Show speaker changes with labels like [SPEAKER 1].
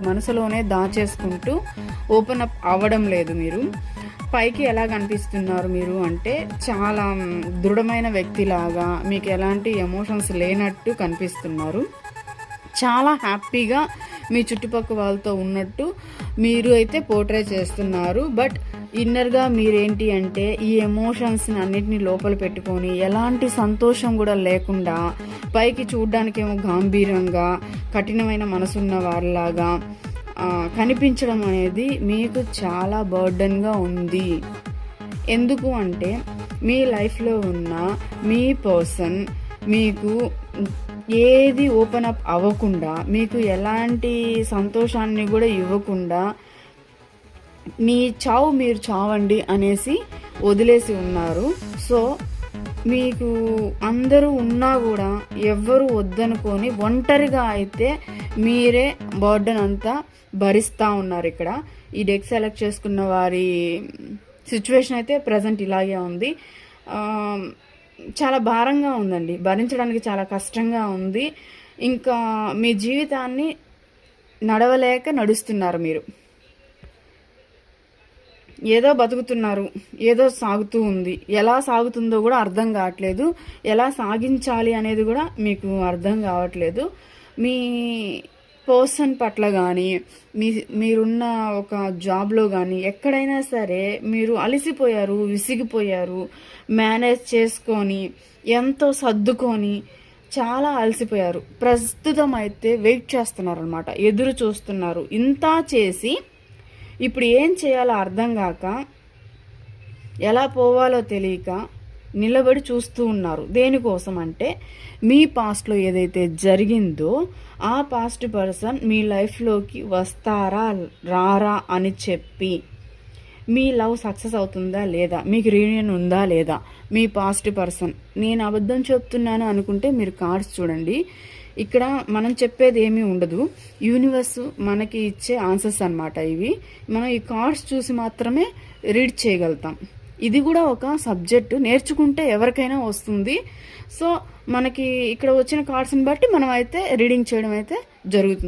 [SPEAKER 1] మనసులోనే దాచేసుకుంటూ open up అవ్వడం లేదు. మీరు పైకి ఎలా కనిపిస్తున్నారు మీరు అంటే చాలా దృఢమైన వ్యక్తిలాగా, మీకు ఎలాంటి ఎమోషన్స్ లేనట్టు కనిపిస్తున్నారు. చాలా హ్యాపీగా మీ చుట్టుపక్కల వాళ్ళతో ఉన్నట్టు మీరు అయితే పోర్ట్రే చేస్తున్నారు. బట్ ఇన్నర్గా మీరేంటి అంటే ఈ ఎమోషన్స్ని అన్నిటినీ లోపల పెట్టుకొని ఎలాంటి సంతోషం కూడా లేకుండా పైకి చూడ్డానికేమో గాంభీర్యంగా కఠినమైన మనసున్న వారిలాగా కనిపించడం అనేది మీకు చాలా బర్డన్గా ఉంది. ఎందుకు అంటే మీ లైఫ్లో ఉన్న మీ పర్సన్ మీకు ఏది ఓపెన్ అప్ అవ్వకుండా, మీకు ఎలాంటి సంతోషాన్ని కూడా ఇవ్వకుండా మీ చావు మీరు చావండి అనేసి వదిలేసి ఉన్నారు. సో మీకు అందరూ ఉన్నా కూడా ఎవ్వరు వద్దనుకొని ఒంటరిగా అయితే మీరే బర్డన్ అంతా భరిస్తూ ఉన్నారు. ఇక్కడ ఈ డెక్ సెలెక్ట్ చేసుకున్న వారి సిచ్యువేషన్ అయితే ప్రజెంట్ ఇలాగే ఉంది. చాలా భారంగా ఉందండి, భరించడానికి చాలా కష్టంగా ఉంది. ఇంకా మీ జీవితాన్ని నడవలేక నడుస్తున్నారు. మీరు ఏదో బతుకుతున్నారు, ఏదో సాగుతూ ఉంది. ఎలా సాగుతుందో కూడా అర్థం కావట్లేదు, ఎలా సాగించాలి అనేది కూడా మీకు అర్థం కావట్లేదు. మీ పర్సన్ పట్ల కానీ మీరున్న ఒక జాబ్లో కానీ ఎక్కడైనా సరే మీరు అలసిపోయారు, విసిగిపోయారు. మేనేజ్ చేసుకొని ఎంతో సర్దుకొని చాలా అలసిపోయారు. ప్రస్తుతం అయితే వెయిట్ చేస్తున్నారు అనమాట, ఎదురు చూస్తున్నారు. ఇంత చేసి ఇప్పుడు ఏం చేయాలో అర్థం కాక, ఎలా పోవాలో తెలియక నిలబడి చూస్తూ ఉన్నారు. దేనికోసం అంటే మీ పాస్ట్లో ఏదైతే జరిగిందో ఆ పాస్ట్ పర్సన్ మీ లైఫ్లోకి వస్తారా రారా అని చెప్పి, మీ లవ్ సక్సెస్ అవుతుందా లేదా, మీకు రీయూనియన్ ఉందా లేదా, మీ పాస్ట్ పర్సన్. నేను అబద్ధం చెప్తున్నాను అనుకుంటే మీరు కార్డ్స్ చూడండి. ఇక్కడ మనం చెప్పేది ఏమీ ఉండదు, యూనివర్స్ మనకి ఇచ్చే ఆన్సర్స్ అన్నమాట ఇవి. మనం ఈ కార్డ్స్ చూసి మాత్రమే రీడ్ చేయగలుగుతాం. ఇది కూడా ఒక సబ్జెక్టు, నేర్చుకుంటే ఎవరికైనా వస్తుంది. సో మనకి ఇక్కడ వచ్చిన కార్డ్స్ని బట్టి మనం అయితే రీడింగ్ చేయడం అయితే జరుగుతుంది.